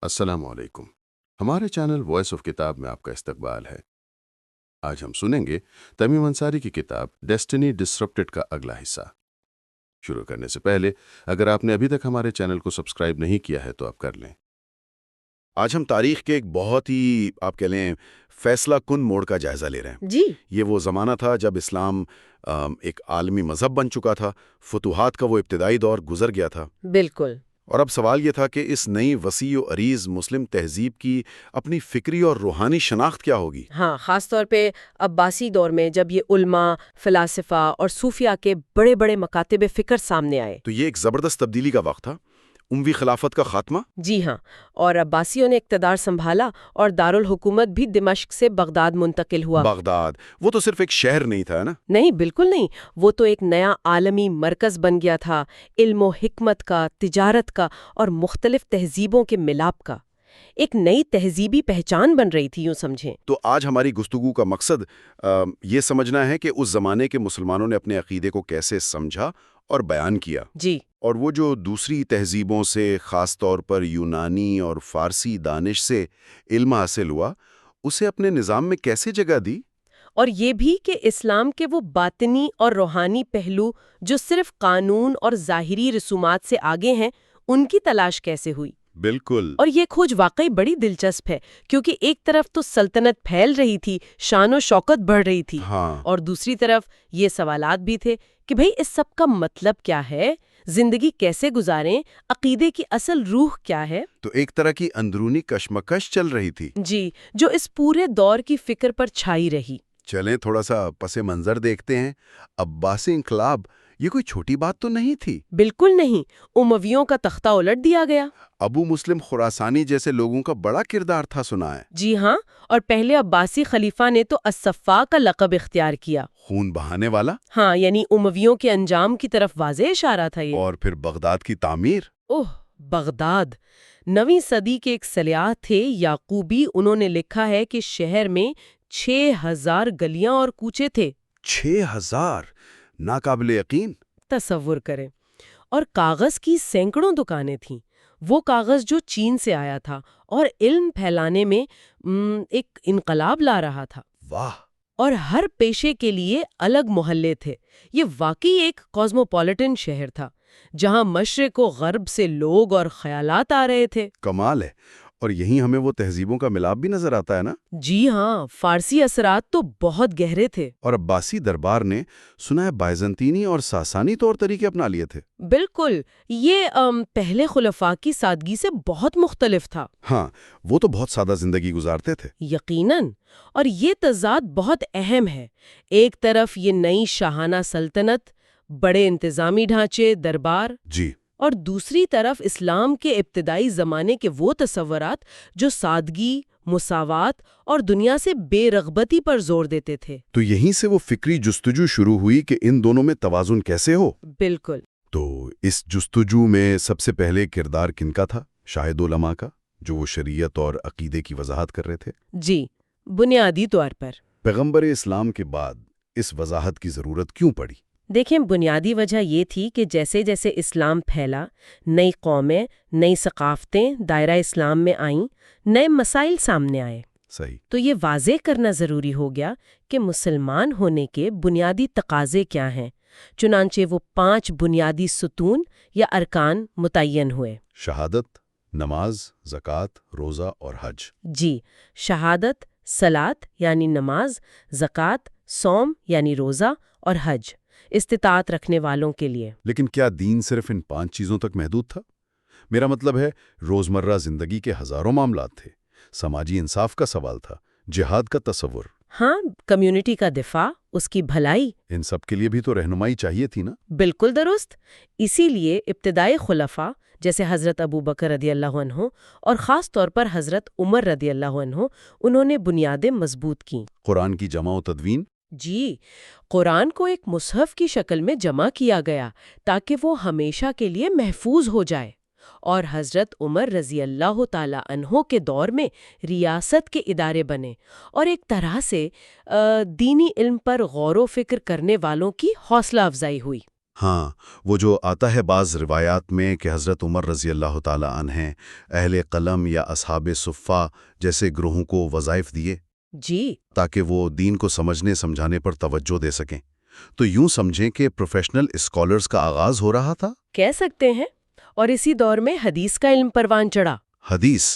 السلام علیکم۔ ہمارے چینل وائس آف کتاب میں آپ کا استقبال ہے۔ آج ہم سنیں گے تمیم انصاری کی کتاب ڈیسٹنی ڈسرپٹڈ کا اگلا حصہ۔ شروع کرنے سے پہلے اگر آپ نے ابھی تک ہمارے چینل کو سبسکرائب نہیں کیا ہے تو آپ کر لیں۔ آج ہم تاریخ کے ایک بہت ہی آپ کہہ لیں فیصلہ کن موڑ کا جائزہ لے رہے ہیں۔ جی یہ وہ زمانہ تھا جب اسلام ایک عالمی مذہب بن چکا تھا، فتوحات کا وہ ابتدائی دور گزر گیا تھا، بالکل۔ اور اب سوال یہ تھا کہ اس نئی وسیع و عریض مسلم تہذیب کی اپنی فکری اور روحانی شناخت کیا ہوگی؟ ہاں، خاص طور پہ عباسی دور میں جب یہ علماء، فلاسفہ اور صوفیاء کے بڑے بڑے مکاتب فکر سامنے آئے۔ تو یہ ایک زبردست تبدیلی کا وقت تھا، اموی خلافت کا خاتمہ۔ جی ہاں، اور عباسیوں نے اقتدار سنبھالا اور دارالحکومت بھی دمشق سے بغداد منتقل ہوا۔ بغداد وہ تو صرف ایک شہر نہیں تھا نا؟ نہیں، بالکل نہیں، وہ تو ایک نیا عالمی مرکز بن گیا تھا، علم و حکمت کا، تجارت کا اور مختلف تہذیبوں کے ملاپ کا۔ ایک نئی تہذیبی پہچان بن رہی تھی، یوں سمجھیں۔ تو آج ہماری گفتگو کا مقصد یہ سمجھنا ہے کہ اس زمانے کے مسلمانوں نے اپنے عقیدے کو کیسے سمجھا اور بیان کیا، جی، اور وہ جو دوسری تہذیبوں سے خاص طور پر یونانی اور فارسی دانش سے علم حاصل ہوا، اسے اپنے نظام میں کیسے جگہ دی۔ اور یہ بھی کہ اسلام کے وہ باطنی اور روحانی پہلو جو صرف قانون اور ظاہری رسومات سے آگے ہیں، ان کی تلاش کیسے ہوئی۔ بالکل۔ اور یہ کھوج واقعی بڑی دلچسپ ہے، کیونکہ ایک طرف تو سلطنت پھیل رہی تھی، شان و شوکت بڑھ رہی تھی، ہاں، اور دوسری طرف یہ سوالات بھی تھے کہ بھئی اس سب کا مطلب کیا ہے، زندگی کیسے گزاریں، عقیدے کی اصل روح کیا ہے۔ تو ایک طرح کی اندرونی کشمکش چل رہی تھی۔ جی، جو اس پورے دور کی فکر پر چھائی رہی۔ چلیں تھوڑا سا پس منظر دیکھتے ہیں۔ عباسی انقلاب یہ کوئی چھوٹی بات تو نہیں تھی۔ بالکل نہیں، امویوں کا تختہ الٹ دیا گیا۔ ابو مسلم خراسانی جیسے لوگوں کا بڑا کردار تھا، سنا ہے۔ جی ہاں، اور پہلے عباسی خلیفہ نے تو الصفاء کا لقب اختیار کیا۔ خون بہانے والا۔ ہاں، یعنی امویوں کے انجام کی طرف واضح اشارہ تھا یہ۔ اور پھر بغداد کی تعمیر۔ اوہ، بغداد 9ویں صدی کے ایک سیاح تھے یعقوبی، انہوں نے لکھا ہے کہ شہر میں 6000 گلیاں اور کوچے تھے۔ 6000! ناقابل یقین۔ تصور کریں۔ اور کاغذ کی سینکڑوں دکانیں تھیں، وہ کاغذ جو چین سے آیا تھا اور علم پھیلانے میں ایک انقلاب لا رہا تھا۔ واہ! اور ہر پیشے کے لیے الگ محلے تھے۔ یہ واقعی ایک کاسموپولیٹن شہر تھا، جہاں مشرق و غرب سے لوگ اور خیالات آ رہے تھے۔ کمال ہے۔ اور یہیں ہمیں وہ تہذیبوں کا ملاپ بھی نظر آتا ہے نا؟ جی ہاں، فارسی اثرات تو بہت گہرے تھے۔ اور عباسی دربار نے سنا ہے بائزنطینی اور ساسانی طور طریقے اپنا لیے تھے۔ بالکل، یہ پہلے خلفاء کی سادگی سے بہت مختلف تھا۔ ہاں، وہ تو بہت سادہ زندگی گزارتے تھے۔ یقیناً، اور یہ تضاد بہت اہم ہے۔ ایک طرف یہ نئی شاہانہ سلطنت، بڑے انتظامی ڈھانچے، دربار، جی، اور دوسری طرف اسلام کے ابتدائی زمانے کے وہ تصورات جو سادگی، مساوات اور دنیا سے بے رغبتی پر زور دیتے تھے۔ تو یہیں سے وہ فکری جستجو شروع ہوئی کہ ان دونوں میں توازن کیسے ہو۔ بالکل۔ تو اس جستجو میں سب سے پہلے کردار کن کا تھا؟ شاہد علماء کا، جو وہ شریعت اور عقیدے کی وضاحت کر رہے تھے۔ جی، بنیادی طور پر۔ پیغمبر اسلام کے بعد اس وضاحت کی ضرورت کیوں پڑی؟ دیکھیں، بنیادی وجہ یہ تھی کہ جیسے جیسے اسلام پھیلا، نئی قومیں، نئی ثقافتیں دائرہ اسلام میں آئیں، نئے مسائل سامنے آئے۔ صحیح۔ تو یہ واضح کرنا ضروری ہو گیا کہ مسلمان ہونے کے بنیادی تقاضے کیا ہیں۔ چنانچہ وہ 5 بنیادی ستون یا ارکان متعین ہوئے۔ شہادت، نماز، زکوٰۃ، روزہ اور حج۔ جی، شہادت، صلاۃ یعنی نماز، زکوٰۃ، صوم یعنی روزہ، اور حج استطاعت رکھنے والوں کے لیے۔ لیکن کیا دین صرف ان 5 چیزوں تک محدود تھا؟ میرا مطلب ہے روزمرہ زندگی کے ہزاروں معاملات تھے، سماجی انصاف کا سوال تھا، جہاد کا تصور۔ ہاں، کمیونٹی کا دفاع، اس کی بھلائی، ان سب کے لیے بھی تو رہنمائی چاہیے تھی نا؟ بالکل درست۔ اسی لیے ابتدائی خلفاء جیسے حضرت ابو بکر رضی اللہ عنہ اور خاص طور پر حضرت عمر رضی اللہ عنہ، انہوں نے بنیادیں مضبوط کیں۔ قرآن کی جمع و تدوین۔ جی، قرآن کو ایک مصحف کی شکل میں جمع کیا گیا تاکہ وہ ہمیشہ کے لیے محفوظ ہو جائے، اور حضرت عمر رضی اللہ تعالی عنہ کے دور میں ریاست کے ادارے بنے، اور ایک طرح سے دینی علم پر غور و فکر کرنے والوں کی حوصلہ افزائی ہوئی۔ ہاں، وہ جو آتا ہے بعض روایات میں کہ حضرت عمر رضی اللہ تعالیٰ عنہ اہل قلم یا اصحاب صفہ جیسے گروہوں کو وظائف دیے جی تاکہ وہ دین کو سمجھنے سمجھانے پر توجہ دے سکیں، تو یوں سمجھیں کہ پروفیشنل اسکالرز کا آغاز ہو رہا تھا۔ کہہ سکتے ہیں، اور اسی دور میں حدیث کا علم پروان چڑھا۔ حدیث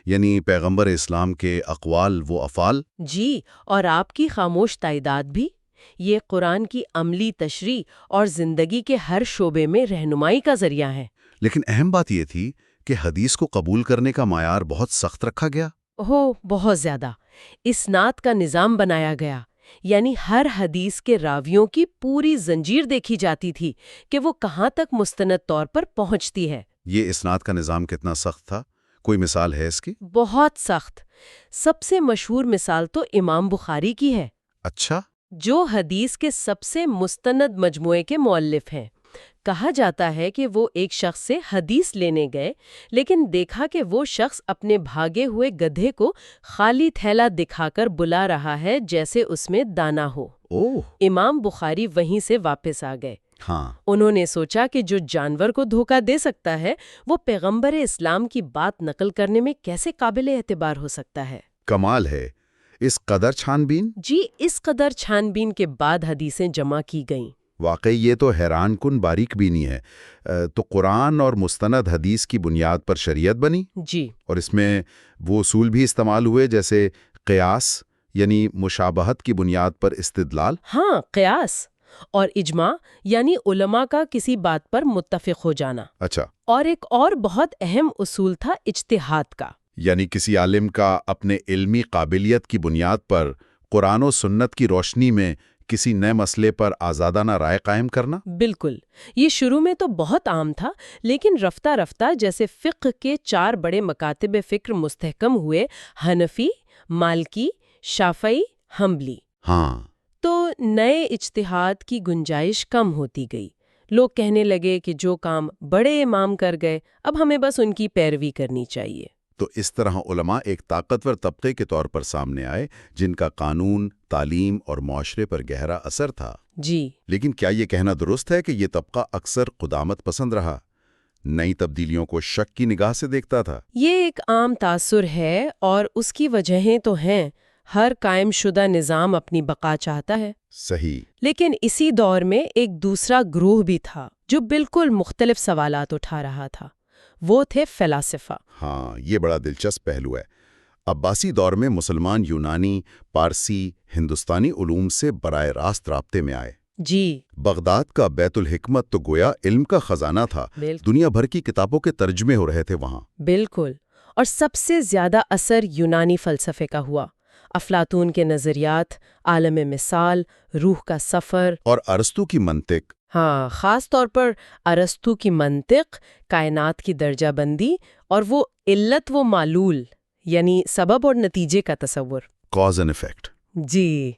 یعنی پیغمبر اسلام کے اقوال و افعال۔ جی، اور آپ کی خاموش تائیدات بھی۔ یہ قرآن کی عملی تشریح اور زندگی کے ہر شعبے میں رہنمائی کا ذریعہ ہے۔ لیکن اہم بات یہ تھی کہ حدیث کو قبول کرنے کا معیار بہت سخت رکھا گیا۔ بہت زیادہ۔ اسناد کا نظام بنایا گیا، یعنی ہر حدیث کے راویوں کی پوری زنجیر دیکھی جاتی تھی کہ وہ کہاں تک مستند طور پر پہنچتی ہے۔ یہ اسناد کا نظام کتنا سخت تھا؟ کوئی مثال ہے اس کی؟ بہت سخت۔ سب سے مشہور مثال تو امام بخاری کی ہے، اچھا، جو حدیث کے سب سے مستند مجموعے کے مؤلف ہیں۔ کہا جاتا ہے کہ وہ ایک شخص سے حدیث لینے گئے، لیکن دیکھا کہ وہ شخص اپنے بھاگے ہوئے گدھے کو خالی تھیلا دکھا کر بلا رہا ہے جیسے اس میں دانا ہو۔ امام بخاری وہیں سے واپس آ گئے۔ ہاں، انہوں نے سوچا کہ جو جانور کو دھوکہ دے سکتا ہے وہ پیغمبر اسلام کی بات نقل کرنے میں کیسے قابل اعتبار ہو سکتا ہے۔ کمال ہے، اس قدر چھان بین۔ جی، اس قدر چھان بین کے بعد حدیثیں جمع کی گئیں۔ واقعی یہ تو حیران کن باریک بینی ہے۔ تو قرآن اور مستند حدیث کی بنیاد پر شریعت بنی، جی، اور اس میں وہ اصول بھی استعمال ہوئے جیسے قیاس یعنی مشابہت کی بنیاد پر استدلال۔ ہاں، قیاس اور اجماع یعنی علماء کا کسی بات پر متفق ہو جانا۔ اچھا، اور ایک اور بہت اہم اصول تھا اجتہاد کا۔ یعنی کسی عالم کا اپنے علمی قابلیت کی بنیاد پر قرآن و سنت کی روشنی میں کسی نئے مسئلے پر آزادانہ رائے قائم کرنا۔ بالکل، یہ شروع میں تو بہت عام تھا، لیکن رفتہ رفتہ جیسے فقہ کے 4 بڑے مکاتب فکر مستحکم ہوئے، حنفی، مالکی، شافعی، حنبلی، ہاں، تو نئے اجتہاد کی گنجائش کم ہوتی گئی۔ لوگ کہنے لگے کہ جو کام بڑے امام کر گئے، اب ہمیں بس ان کی پیروی کرنی چاہیے۔ تو اس طرح علماء ایک طاقتور طبقے کے طور پر سامنے آئے جن کا قانون، تعلیم اور معاشرے پر گہرا اثر تھا۔ جی، لیکن کیا یہ کہنا درست ہے کہ یہ طبقہ اکثر قدامت پسند رہا، نئی تبدیلیوں کو شک کی نگاہ سے دیکھتا تھا؟ یہ ایک عام تاثر ہے اور اس کی وجہیں تو ہیں۔ ہر قائم شدہ نظام اپنی بقا چاہتا ہے۔ صحیح۔ لیکن اسی دور میں ایک دوسرا گروہ بھی تھا جو بالکل مختلف سوالات اٹھا رہا تھا۔ وہ تھے فلاسفہ۔ ہاں، یہ بڑا دلچسپ پہلو ہے۔ عباسی دور میں مسلمان یونانی، پارسی، ہندوستانی علوم سے براہ راست رابطے میں آئے۔ جی، بغداد کا بیت الحکمت تو گویا علم کا خزانہ تھا، دنیا بھر کی کتابوں کے ترجمے ہو رہے تھے وہاں۔ بالکل، اور سب سے زیادہ اثر یونانی فلسفے کا ہوا۔ افلاطون کے نظریات، عالم مثال، روح کا سفر اور ارسطو کی منطق۔ ہاں، خاص طور پر ارسطو کی منطق، کائنات کی درجہ بندی اور وہ علت و معلول یعنی سبب اور نتیجے کا تصور۔ Cause and effect. جی،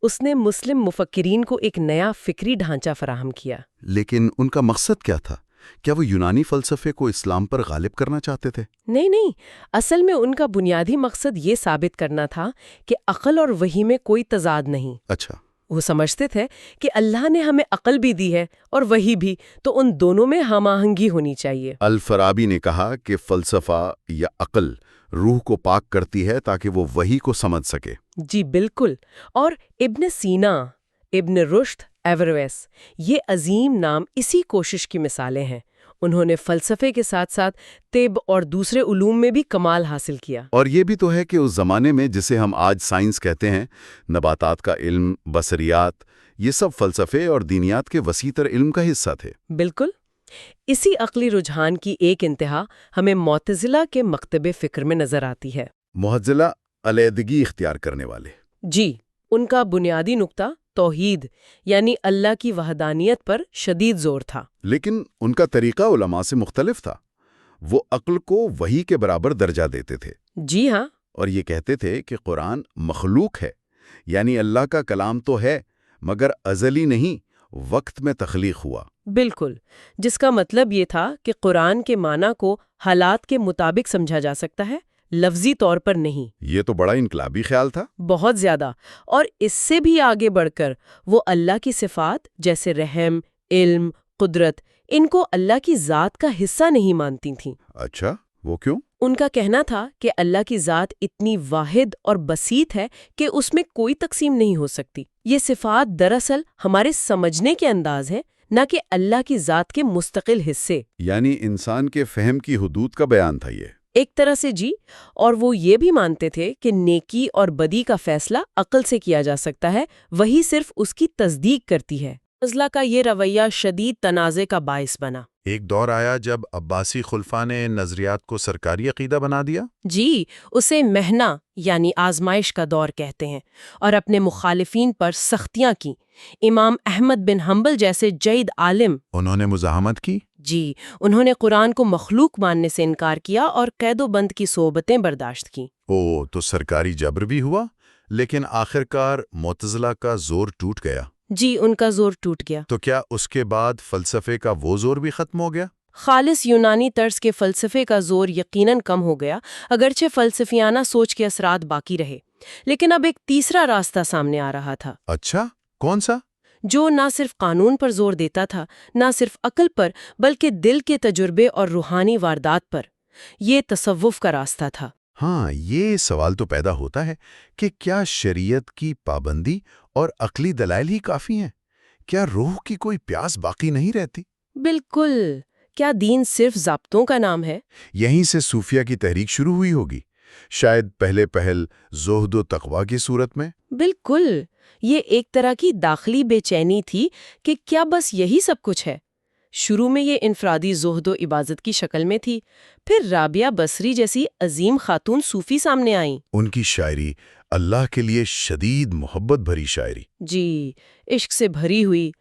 اس نے مسلم مفکرین کو ایک نیا فکری ڈھانچہ فراہم کیا۔ لیکن ان کا مقصد کیا تھا؟ کیا وہ یونانی فلسفے کو اسلام پر غالب کرنا چاہتے تھے؟ نہیں، اصل میں ان کا بنیادی مقصد یہ ثابت کرنا تھا کہ عقل اور وحی میں کوئی تضاد نہیں۔ اچھا، وہ سمجھتے تھے کہ اللہ نے ہمیں عقل بھی دی ہے اور وحی بھی، تو ان دونوں میں ہم آہنگی ہونی چاہیے۔ الفارابی نے کہا کہ فلسفہ یا عقل روح کو پاک کرتی ہے تاکہ وہ وحی کو سمجھ سکے۔ جی بالکل، اور ابن سینا، ابن رشد، ایورویس، یہ عظیم نام اسی کوشش کی مثالیں ہیں۔ انہوں نے فلسفے کے ساتھ ساتھ طب اور دوسرے علوم میں بھی کمال حاصل کیا۔ اور یہ بھی تو ہے کہ اس زمانے میں جسے ہم آج سائنس کہتے ہیں، نباتات کا علم، بصریات، یہ سب فلسفے اور دینیات کے وسیع تر علم کا حصہ تھے۔ بالکل، اسی عقلی رجحان کی ایک انتہا ہمیں معتزلہ کے مکتب فکر میں نظر آتی ہے۔ معتزلہ علیحدگی اختیار کرنے والے۔ جی، ان کا بنیادی نقطہ توحید یعنی اللہ کی وحدانیت پر شدید زور تھا۔ لیکن ان کا طریقہ علماء سے مختلف تھا۔ وہ عقل کو وحی کے برابر درجہ دیتے تھے۔ جی ہاں، اور یہ کہتے تھے کہ قرآن مخلوق ہے، یعنی اللہ کا کلام تو ہے مگر ازلی نہیں، وقت میں تخلیق ہوا۔ بالکل، جس کا مطلب یہ تھا کہ قرآن کے معنی کو حالات کے مطابق سمجھا جا سکتا ہے، لفظی طور پر نہیں۔ یہ تو بڑا انقلابی خیال تھا۔ بہت زیادہ، اور اس سے بھی آگے بڑھ کر وہ اللہ کی صفات جیسے رحم، علم، قدرت ان کو اللہ کی ذات کا حصہ نہیں مانتی تھیں۔ اچھا، وہ کیوں؟ ان کا کہنا تھا کہ اللہ کی ذات اتنی واحد اور بسیط ہے کہ اس میں کوئی تقسیم نہیں ہو سکتی۔ یہ صفات دراصل ہمارے سمجھنے کے انداز ہیں، نہ کہ اللہ کی ذات کے مستقل حصے۔ یعنی انسان کے فہم کی حدود کا بیان تھا یہ۔ ایک طرح سے جی، اور وہ یہ بھی مانتے تھے کہ نیکی اور بدی کا فیصلہ عقل سے کیا جا سکتا ہے، وہی صرف اس کی تصدیق کرتی ہے۔ معتزلہ کا یہ رویہ شدید تنازع کا باعث بنا۔ ایک دور آیا جب عباسی خلفاء نے نظریات کو سرکاری عقیدہ بنا دیا۔ جی، اسے محنہ یعنی آزمائش کا دور کہتے ہیں، اور اپنے مخالفین پر سختیاں کی۔ امام احمد بن حنبل جیسے جید عالم، انہوں نے مزاحمت کی۔ جی، انہوں نے قرآن کو مخلوق ماننے سے انکار کیا اور قید و بند کی صحبتیں برداشت کیں۔ تو سرکاری جبر بھی ہوا، لیکن آخرکار معتزلہ کا زور ٹوٹ گیا۔ جی، ان کا زور ٹوٹ گیا۔ تو کیا اس کے بعد فلسفے کا وہ زور بھی ختم ہو گیا؟ خالص یونانی طرز کے فلسفے کا زور یقیناً کم ہو گیا، اگرچہ فلسفیانہ سوچ کے اثرات باقی رہے۔ لیکن اب ایک تیسرا راستہ سامنے آ رہا تھا، اچھا، کون سا؟ جو نہ صرف قانون پر زور دیتا تھا، نہ صرف عقل پر، بلکہ دل کے تجربے اور روحانی واردات پر۔ یہ تصوف کا راستہ تھا۔ ہاں، یہ سوال تو پیدا ہوتا ہے کہ کیا شریعت کی پابندی اور عقلی دلائل ہی کافی ہیں؟ کیا روح کی کوئی پیاس باقی نہیں رہتی؟ بالکل، کیا دین صرف ضابطوں کا نام ہے؟ یہیں سے صوفیہ کی تحریک شروع ہوئی ہوگی، شاید پہل زہد و تقوی کی صورت میں۔ بالکل، یہ ایک طرح کی داخلی بے چینی تھی کہ کیا بس یہی سب کچھ ہے؟ شروع میں یہ انفرادی زہد و عبادت کی شکل میں تھی، پھر رابعہ بصری جیسی عظیم خاتون صوفی سامنے آئیں۔ ان کی شاعری اللہ کے لیے شدید محبت بھری شاعری۔ جی، عشق سے بھری ہوئی۔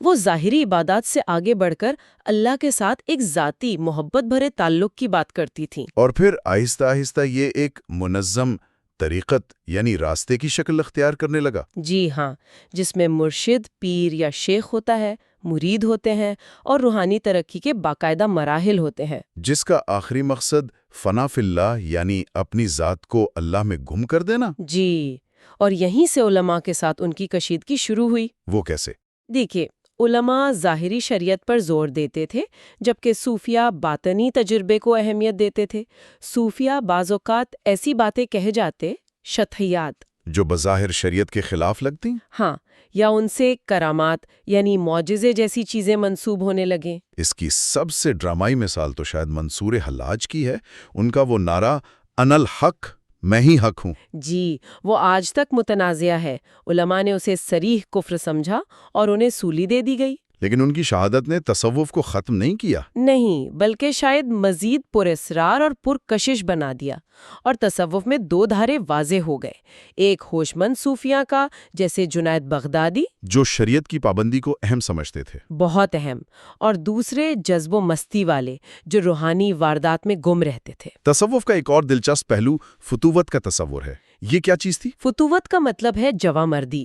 وہ ظاہری عبادات سے آگے بڑھ کر اللہ کے ساتھ ایک ذاتی محبت بھرے تعلق کی بات کرتی تھیں۔ اور پھر آہستہ آہستہ یہ ایک منظم طریقت یعنی راستے کی شکل اختیار کرنے لگا۔ جی ہاں، جس میں مرشد، پیر یا شیخ ہوتا ہے، مرید ہوتے ہیں، اور روحانی ترقی کے باقاعدہ مراحل ہوتے ہیں۔ جس کا آخری مقصد فنا فی اللہ یعنی اپنی ذات کو اللہ میں گم کر دینا۔ جی، اور یہیں سے علماء کے ساتھ ان کی کشیدگی شروع ہوئی۔ وہ کیسے؟ دیکھیے، علماء ظاہری شریعت پر زور دیتے تھے، جبکہ صوفیہ باطنی تجربے کو اہمیت دیتے تھے۔ صوفیہ بعض اوقات ایسی باتیں کہہ جاتے، شطحیات، جو بظاہر شریعت کے خلاف لگتی؟ ہاں، یا ان سے کرامات یعنی معجزے جیسی چیزیں منسوب ہونے لگیں۔ اس کی سب سے ڈرامائی مثال تو شاید منصور حلاج کی ہے۔ ان کا وہ نعرہ انا الحق، میں ہی حق ہوں۔ جی، وہ آج تک متنازعہ ہے۔ علماء نے اسے صریح کفر سمجھا اور انہیں سولی دے دی گئی۔ لیکن ان کی شہادت نے تصوف کو ختم نہیں کیا۔ نہیں، بلکہ شاید مزید پراسرار اور پرکشش بنا دیا، اور تصوف میں دو دھارے واضح ہو گئے۔ ایک ہوش مند صوفیاں کا، جیسے جنید بغدادی، جو شریعت کی پابندی کو اہم سمجھتے تھے۔ بہت اہم، اور دوسرے جذب و مستی والے، جو روحانی واردات میں گم رہتے تھے۔ تصوف کا ایک اور دلچسپ پہلو فتوت کا تصور ہے۔ یہ کیا چیز تھی؟ فتوت کا مطلب ہے جواں مردی۔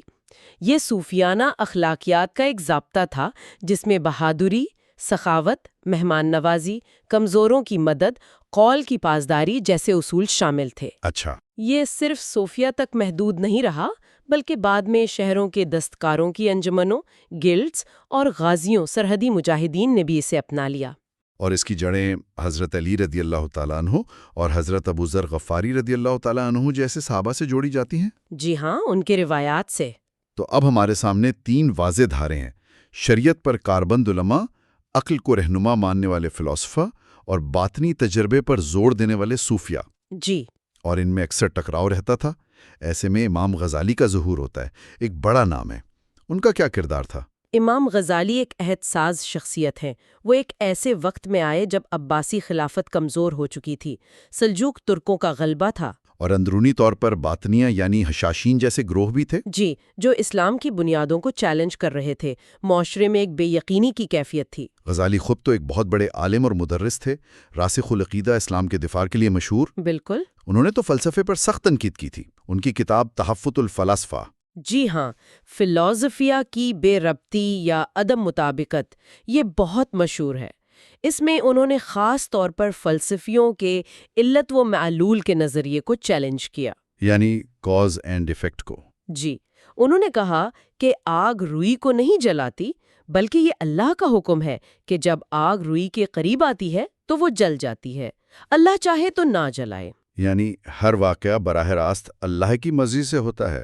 یہ صوفیانہ اخلاقیات کا ایک ضابطہ تھا جس میں بہادری، سخاوت، مہمان نوازی، کمزوروں کی مدد، قول کی پاسداری جیسے اصول شامل تھے۔ اچھا، یہ صرف صوفیہ تک محدود نہیں رہا، بلکہ بعد میں شہروں کے دستکاروں کی انجمنوں، گلڈز اور غازیوں، سرحدی مجاہدین نے بھی اسے اپنا لیا۔ اور اس کی جڑیں حضرت علی رضی اللہ تعالیٰ عنہ اور حضرت ابو ذر غفاری رضی اللہ تعالیٰ عنہ جیسے صحابہ سے جوڑی جاتی ہیں۔ جی ہاں، ان کے روایات سے۔ تو اب ہمارے سامنے تین واضح دھارے ہیں: شریعت پر کاربند علماء، عقل کو رہنما ماننے والے فلسفہ، اور باطنی تجربے پر زور دینے والے صوفیہ۔ جی، اور ان میں اکثر ٹکراؤ رہتا تھا۔ ایسے میں امام غزالی کا ظہور ہوتا ہے، ایک بڑا نام ہے۔ ان کا کیا کردار تھا؟ امام غزالی ایک عہد ساز شخصیت ہیں۔ وہ ایک ایسے وقت میں آئے جب عباسی خلافت کمزور ہو چکی تھی، سلجوق ترکوں کا غلبہ تھا، اور اندرونی طور پر باطنیہ یعنی حشاشین جیسے گروہ بھی تھے۔ جی، جو اسلام کی بنیادوں کو چیلنج کر رہے تھے۔ معاشرے میں ایک بے یقینی کی کیفیت تھی۔ غزالی خود تو ایک بہت بڑے عالم اور مدرس تھے، راسخ العقیدہ اسلام کے دفاع کے لیے مشہور۔ بالکل۔ انہوں نے تو فلسفے پر سخت تنقید کی تھی۔ ان کی کتاب تحفۃ الفلاسفہ، جی ہاں، فلسفیہ کی بے ربطی یا عدم مطابقت، یہ بہت مشہور ہے۔ اس میں انہوں نے خاص طور پر فلسفیوں کے علت و معلول کے نظریے کو چیلنج کیا۔ یعنی کاز اینڈ ایفیکٹ کو۔ جی، انہوں نے کہا کہ آگ روئی کو نہیں جلاتی بلکہ یہ اللہ کا حکم ہے کہ جب آگ روئی کے قریب آتی ہے تو وہ جل جاتی ہے، اللہ چاہے تو نہ جلائے۔ یعنی ہر واقعہ براہ راست اللہ کی مرضی سے ہوتا ہے،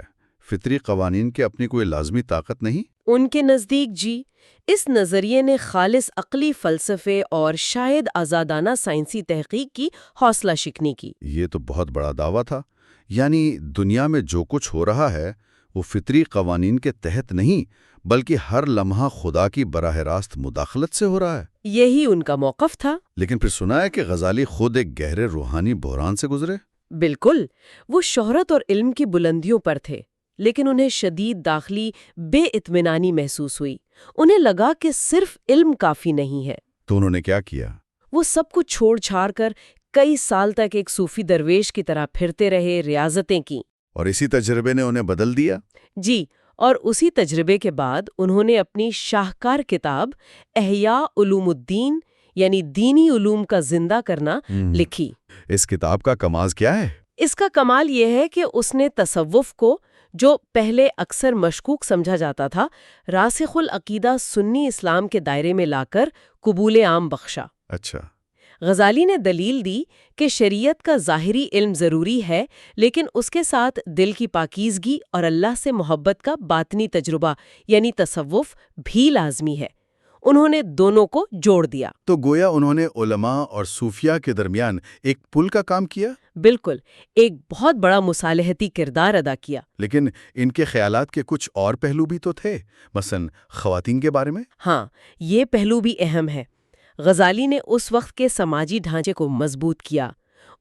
فطری قوانین کی اپنی کوئی لازمی طاقت نہیں؟ ان کے نزدیک جی، اس نظریے نے خالص عقلی فلسفے اور شاید آزادانہ سائنسی تحقیق کی حوصلہ شکنی کی۔ یہ تو بہت بڑا دعویٰ تھا، یعنی دنیا میں جو کچھ ہو رہا ہے وہ فطری قوانین کے تحت نہیں بلکہ ہر لمحہ خدا کی براہ راست مداخلت سے ہو رہا ہے۔ یہی ان کا موقف تھا۔ لیکن پھر سنا ہے کہ غزالی خود ایک گہرے روحانی بحران سے گزرے۔ بالکل، وہ شہرت اور علم کی بلندیوں پر تھے، لیکن انہیں شدید داخلی بے اطمینانی محسوس ہوئی۔ انہیں لگا کہ صرف علم کافی نہیں ہے۔ تو انہوں نے کیا کیا؟ وہ سب کچھ چھوڑ چھاڑ کر کئی سال تک ایک صوفی درویش کی طرح پھرتے رہے، ریاضتیں کیں۔ اور اسی تجربے نے انہیں بدل دیا؟ جی، اور اسی تجربے کے بعد انہوں نے اپنی شاہکار کتاب احیاء علوم الدین یعنی دینی علوم کا زندہ کرنا لکھی۔ اس کتاب کا کمال کیا ہے؟ اس کا کمال یہ ہے کہ اس نے تصوف کو، جو پہلے اکثر مشکوک سمجھا جاتا تھا، راسخ العقیدہ سنی اسلام کے دائرے میں لا کر قبول عام بخشا۔ اچھا۔ غزالی نے دلیل دی کہ شریعت کا ظاہری علم ضروری ہے، لیکن اس کے ساتھ دل کی پاکیزگی اور اللہ سے محبت کا باطنی تجربہ یعنی تصوف بھی لازمی ہے۔ انہوں نے دونوں کو جوڑ دیا۔ تو گویا انہوں نے علماء اور صوفیاء کے درمیان ایک پل کا کام کیا؟ بالکل، ایک بہت بڑا مصالحتی کردار ادا کیا۔ لیکن ان کے خیالات کے کچھ اور پہلو بھی تو تھے، مثلا خواتین کے بارے میں۔ ہاں، یہ پہلو بھی اہم ہے۔ غزالی نے اس وقت کے سماجی ڈھانچے کو مضبوط کیا۔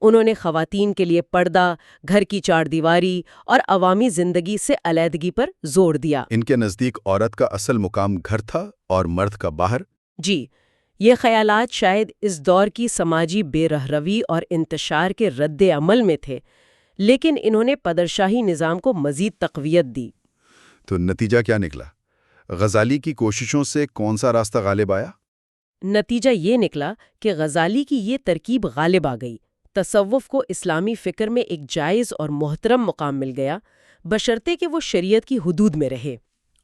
انہوں نے خواتین کے لیے پردہ، گھر کی چار دیواری اور عوامی زندگی سے علیحدگی پر زور دیا۔ ان کے نزدیک عورت کا اصل مقام گھر تھا اور مرد کا باہر۔ جی، یہ خیالات شاید اس دور کی سماجی بے رہروی اور انتشار کے رد عمل میں تھے، لیکن انہوں نے پادشاہی نظام کو مزید تقویت دی۔ تو نتیجہ کیا نکلا؟ غزالی کی کوششوں سے کون سا راستہ غالب آیا؟ نتیجہ یہ نکلا کہ غزالی کی یہ ترکیب غالب آ گئی۔ تصوف کو اسلامی فکر میں ایک جائز اور محترم مقام مل گیا، بشرطے کہ وہ شریعت کی حدود میں رہے۔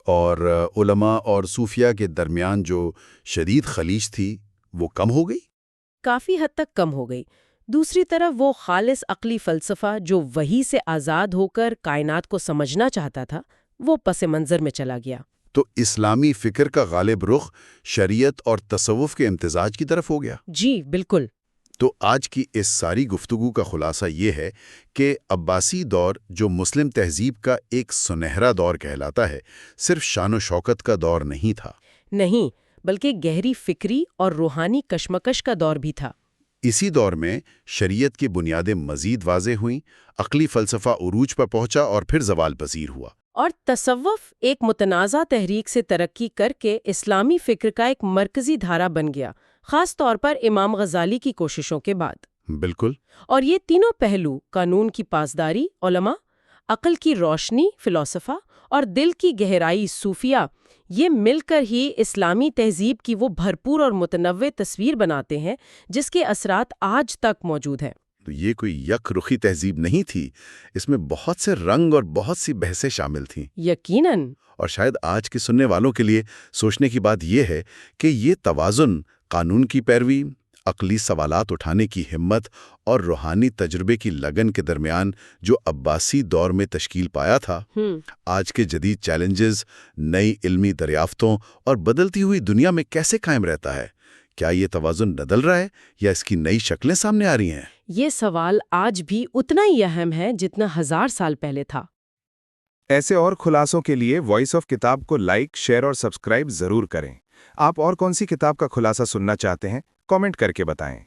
اور علماء اور صوفیاء کے درمیان جو شدید خلیج تھی وہ کم ہو گئی؟ کافی حد تک کم ہو گئی۔ دوسری طرف وہ خالص عقلی فلسفہ جو وحی سے آزاد ہو کر کائنات کو سمجھنا چاہتا تھا، وہ پس منظر میں چلا گیا۔ تو اسلامی فکر کا غالب رخ شریعت اور تصوف کے امتزاج کی طرف ہو گیا۔ جی بالکل۔ تو آج کی اس ساری گفتگو کا خلاصہ یہ ہے کہ عباسی دور جو مسلم تہذیب کا ایک سنہرا دور کہلاتا ہے، صرف شان و شوکت کا دور نہیں تھا۔ نہیں، بلکہ گہری فکری اور روحانی کشمکش کا دور بھی تھا۔ اسی دور میں شریعت کی بنیادیں مزید واضح ہوئیں، عقلی فلسفہ عروج پر پہنچا اور پھر زوال پذیر ہوا۔ اور تصوف ایک متنازع تحریک سے ترقی کر کے اسلامی فکر کا ایک مرکزی دھارا بن گیا، خاص طور پر امام غزالی کی کوششوں کے بعد۔ بالکل۔ اور یہ تینوں پہلو، قانون کی پاسداری علماء، عقل کی روشنی فلسفہ اور دل کی گہرائی صوفیہ، یہ مل کر ہی اسلامی تہذیب کی وہ بھرپور اور متنوع تصویر بناتے ہیں جس کے اثرات آج تک موجود ہیں۔ تو یہ کوئی یک رخی تہذیب نہیں تھی، اس میں بہت سے رنگ اور بہت سی بحثیں شامل تھیں۔ یقیناً۔ اور شاید آج کے سننے والوں کے لیے سوچنے کی بات یہ ہے کہ یہ توازن، قانون کی پیروی، عقلی سوالات اٹھانے کی ہمت اور روحانی تجربے کی لگن کے درمیان جو عباسی دور میں تشکیل پایا تھا، آج کے جدید چیلنجز، نئی علمی دریافتوں اور بدلتی ہوئی دنیا میں کیسے قائم رہتا ہے؟ کیا یہ توازن بدل رہا ہے یا اس کی نئی شکلیں سامنے آ رہی ہیں؟ یہ سوال آج بھی اتنا ہی اہم ہے جتنا 1000 سال پہلے تھا۔ ایسے اور خلاصوں کے لیے وائس آف کتاب کو لائک، شیئر اور سبسکرائب ضرور کریں۔ آپ اور کون سی کتاب کا خلاصہ سننا چاہتے ہیں؟ کامنٹ کر کے بتائیں۔